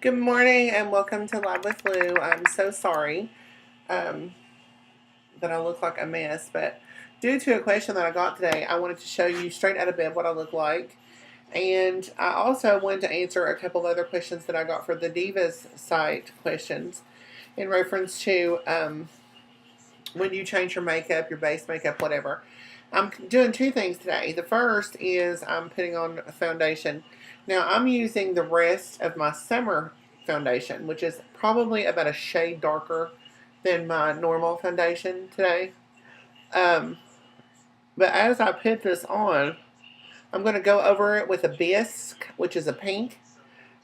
Good morning and welcome to Live with Lou. I'm so sorry um, that I look like a mess, but due to a question that I got today, I wanted to show you straight out of bed what I look like. And I also wanted to answer a couple of other questions that I got for the Divas site questions in reference to when you change your makeup, your base makeup, whatever. I'm doing two things today. The first is I'm putting on a foundation. Now I'm using the rest of my summer foundation, which is probably about a shade darker than my normal foundation today. Um, but as I put this on, I'm going to go over it with a bisque, which is a pink,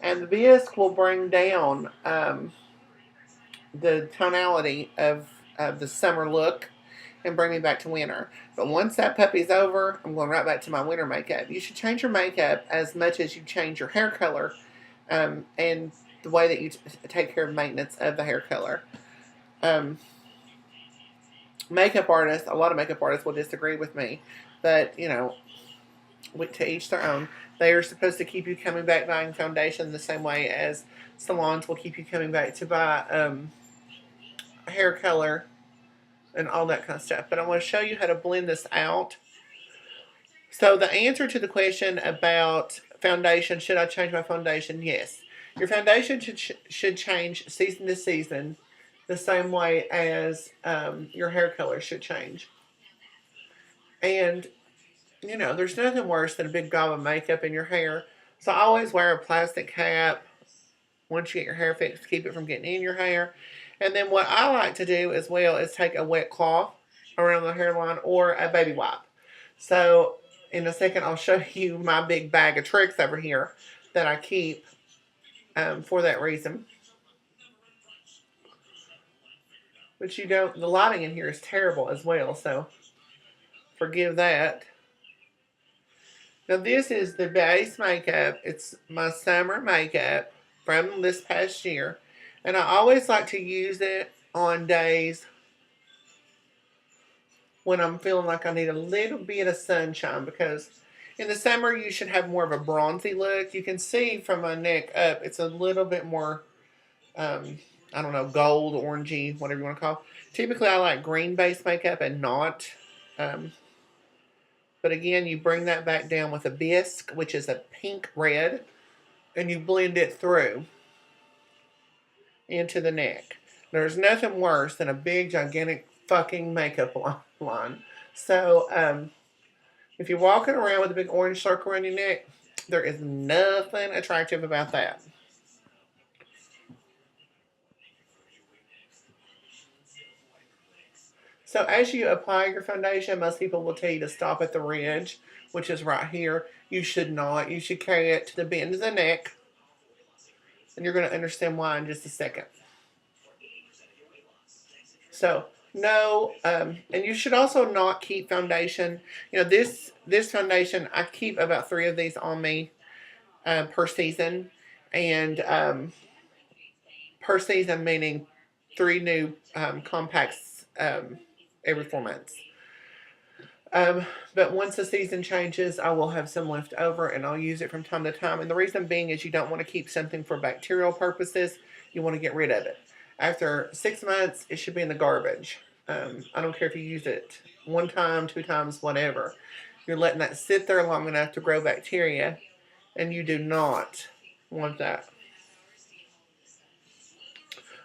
and the bisque will bring down the tonality of the summer look and bring me back to winter. But once that puppy's over, I'm going right back to my winter makeup. You should change your makeup as much as you change your hair color and the way that you take care of maintenance of the hair color. Um, Makeup artists, a lot of makeup artists will disagree with me, but to each their own. They are supposed to keep you coming back buying foundation the same way as salons will keep you coming back to buy hair color and all that kind of stuff. But I want to show you how to blend this out. So the answer to the question about foundation, should I change my foundation? Yes. Your foundation should change season to season the same way as your hair color should change. And, there's nothing worse than a big gob of makeup in your hair. So I always wear a plastic cap once you get your hair fixed to keep it from getting in your hair. And then what I like to do as well is take a wet cloth around the hairline or a baby wipe. So in a second, I'll show you my big bag of tricks over here that I keep for that reason. But the lighting in here is terrible as well, so forgive that. Now this is the base makeup. It's my summer makeup from this past year. And I always like to use it on days when I'm feeling like I need a little bit of sunshine, because in the summer you should have more of a bronzy look. You can see from my neck up, it's a little bit more, I don't know, gold, orangey, whatever you want to call it. Typically I like green base makeup and not. Um, but again, you bring that back down with a bisque, which is a pink red, and you blend it through into the neck. There's nothing worse than a big, gigantic fucking makeup line. So, if you're walking around with a big orange circle around your neck, there is nothing attractive about that. So as you apply your foundation, most people will tell you to stop at the ridge, which is right here. You should not. You should carry it to the bend of the neck, and you're going to understand why in just a second. So no, and you should also not keep foundation. This foundation, I keep about 3 of these on me per season, and per season meaning 3 new compacts every 4 months. But once the season changes, I will have some left over and I'll use it from time to time. And the reason being is you don't want to keep something for bacterial purposes. You want to get rid of it. After 6 months, it should be in the garbage. I don't care if you use it 1 time, 2 times, whatever. You're letting that sit there long enough to grow bacteria, and you do not want that.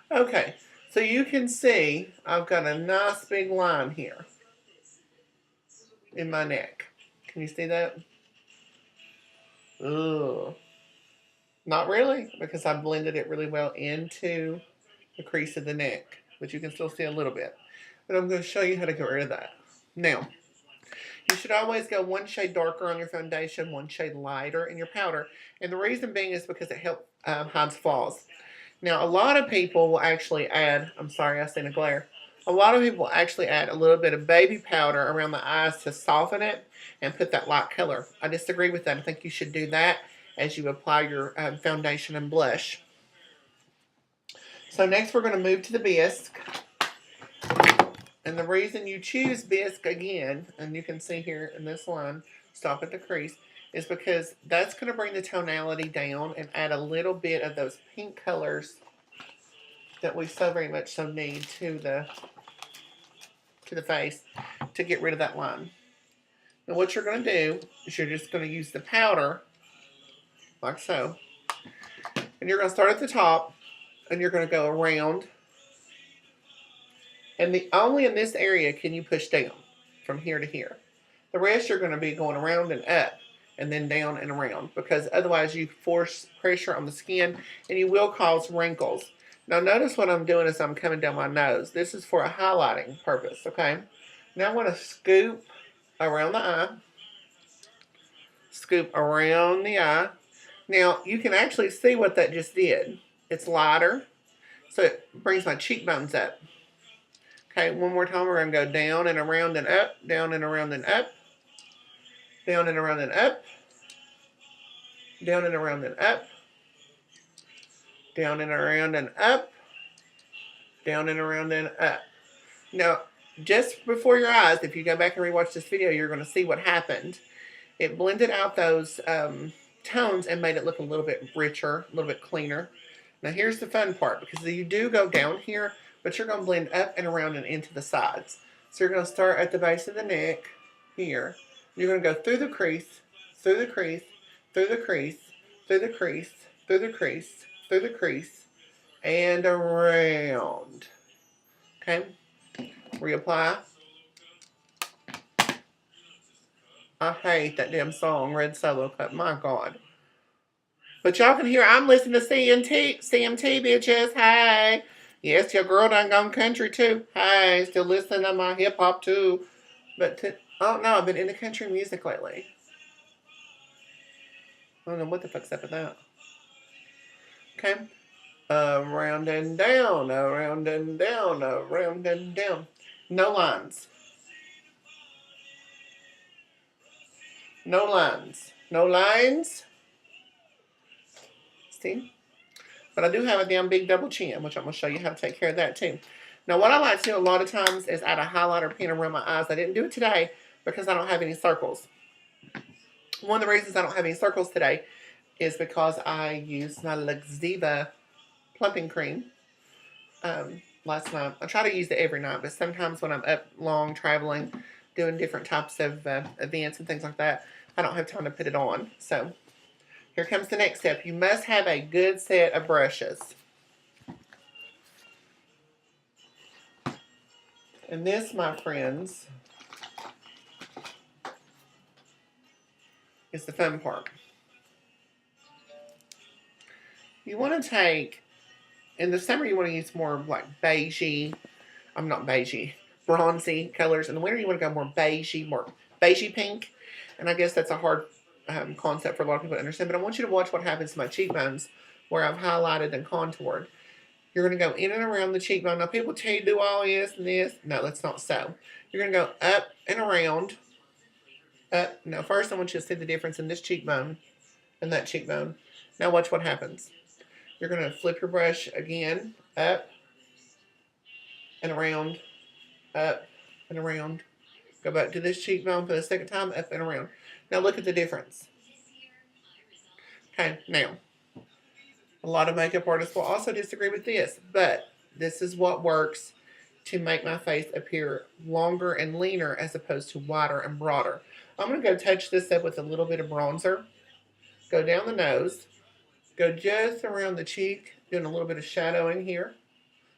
Okay, so you can see I've got a nice big line here in my neck. Can you see that? Ugh. Not really, because I blended it really well into the crease of the neck, but you can still see a little bit. But I'm going to show you how to get rid of that. Now, you should always go 1 shade darker on your foundation, 1 shade lighter in your powder. And the reason being is because it helps hides flaws. Now, a lot of people will actually add, I'm sorry, I seen a glare. A lot of people will actually add a little bit of baby powder around the eyes to soften it and put that light color. I disagree with that. I think you should do that as you apply your foundation and blush. So next we're going to move to the bisque. And the reason you choose bisque again, and you can see here in this line, stop at the crease, is because that's going to bring the tonality down and add a little bit of those pink colors that we so very much so need to the face to get rid of that line. Now what you're going to do is you're just going to use the powder like so. And you're going to start at the top and you're going to go around. And only in this area can you push down from here to here. The rest you're going to be going around and up and then down and around, because otherwise you force pressure on the skin and you will cause wrinkles. Now notice what I'm doing is I'm coming down my nose. This is for a highlighting purpose, okay? Now I want to scoop around the eye. Scoop around the eye. Now you can actually see what that just did. It's lighter, so it brings my cheekbones up. Okay, one more time, we're going to go down and around and up, down and around and up, down and around and up, down and around and up, down and around and up, down and around and up. Now, just before your eyes, if you go back and rewatch this video, you're going to see what happened. It blended out those tones and made it look a little bit richer, a little bit cleaner. Now, here's the fun part, because you do go down here, but you're going to blend up and around and into the sides. So you're going to start at the base of the neck here. You're going to go through the crease, through the crease, through the crease, through the crease, through the crease, through the crease, and around. Okay? Reapply. I hate that damn song, Red Solo Cup. My God. But y'all can hear I'm listening to CMT, bitches. Hey. Yes, your girl done gone country too. Hey, still listening to my hip hop too. But oh no, I've been into country music lately. I don't know what the fuck's up with that. Okay. Around and down, around and down, around and down. No lines. No lines. No lines. See? But I do have a damn big double chin, which I'm going to show you how to take care of that too. Now, what I like to do a lot of times is add a highlighter pen around my eyes. I didn't do it today because I don't have any circles. One of the reasons I don't have any circles today is because I used my Luxiva plumping cream last night. I try to use it every night, but sometimes when I'm up long traveling, doing different types of events and things like that, I don't have time to put it on. So here comes the next step. You must have a good set of brushes. And this, my friends, is the fun part. You want to take, in the summer you want to use more like beigey, bronzy colors. In the winter you want to go more beigey pink. And I guess that's a hard concept for a lot of people to understand, but I want you to watch what happens to my cheekbones where I've highlighted and contoured. You're going to go in and around the cheekbone. Now, people tell you do all this and this. No, that's not so. You're going to go up and around. Up. Now, first I want you to see the difference in this cheekbone and that cheekbone. Now, watch what happens. You're going to flip your brush again, up and around, up and around. Go back to this cheekbone for the second time, up and around. Now look at the difference. Okay, now, a lot of makeup artists will also disagree with this, but this is what works to make my face appear longer and leaner as opposed to wider and broader. I'm going to go touch this up with a little bit of bronzer. Go down the nose. Go just around the cheek, doing a little bit of shadowing here.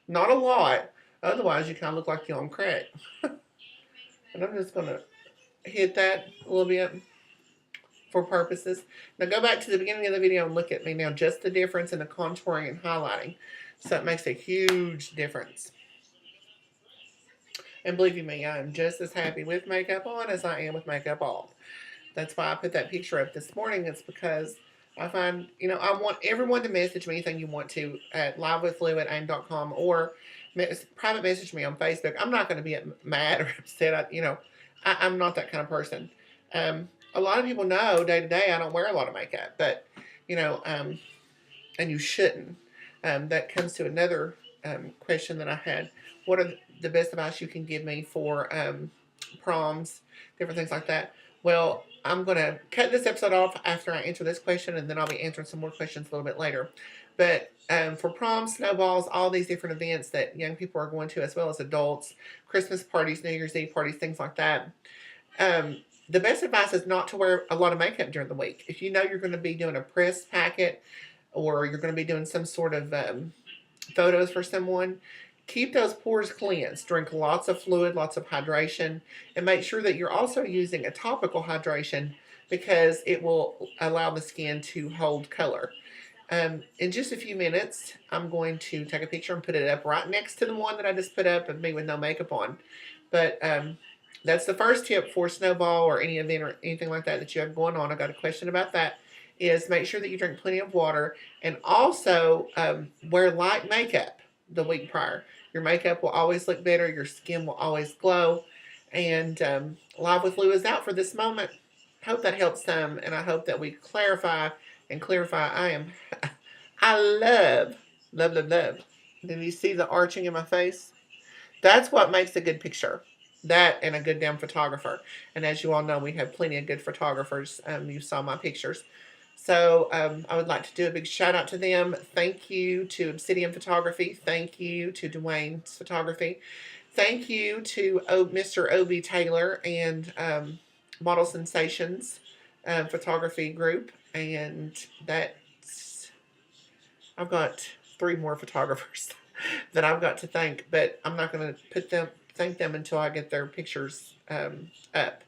Not a lot, otherwise you kind of look like you're on crack. And I'm just going to hit that a little bit for purposes. Now go back to the beginning of the video and look at me now. Just the difference in the contouring and highlighting. So it makes a huge difference. And believe you me, I am just as happy with makeup on as I am with makeup off. That's why I put that picture up this morning. It's because I find, I want everyone to message me anything you want to at livewithlou@aim.com or private message me on Facebook. I'm not going to be mad or upset. I'm not that kind of person. A lot of people know day to day I don't wear a lot of makeup, but, and you shouldn't. That comes to another question that I had. What are the best advice you can give me for proms, different things like that? Well, I'm going to cut this episode off after I answer this question, and then I'll be answering some more questions a little bit later. But for prom, snowballs, all these different events that young people are going to, as well as adults, Christmas parties, New Year's Eve parties, things like that, the best advice is not to wear a lot of makeup during the week. If you know you're going to be doing a press packet or you're going to be doing some sort of photos for someone, keep those pores cleansed. Drink lots of fluid, lots of hydration, and make sure that you're also using a topical hydration because it will allow the skin to hold color. In just a few minutes, I'm going to take a picture and put it up right next to the one that I just put up of me with no makeup on. But that's the first tip for snowball or any event or anything like that you have going on. I got a question about that. Is make sure that you drink plenty of water and also wear light makeup the week prior. Your makeup will always look better. Your skin will always glow. And Live with Lou is out for this moment. Hope that helps some, and I hope that we clarify. I love. Did you see the arching in my face? That's what makes a good picture. That and a good damn photographer. And as you all know, we have plenty of good photographers. You saw my pictures. So I would like to do a big shout out to them. Thank you to Obsidian Photography. Thank you to Dwayne's Photography. Thank you to Mr. O.B. Taylor and Model Sensations Photography Group. And that's, I've got 3 more photographers that I've got to thank, but I'm not going to thank them until I get their pictures up.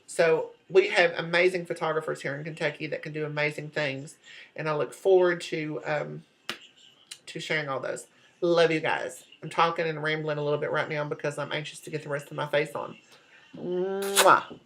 So we have amazing photographers here in Kentucky that can do amazing things, and I look forward to sharing all those. Love you guys. I'm talking and rambling a little bit right now because I'm anxious to get the rest of my face on. Mwah.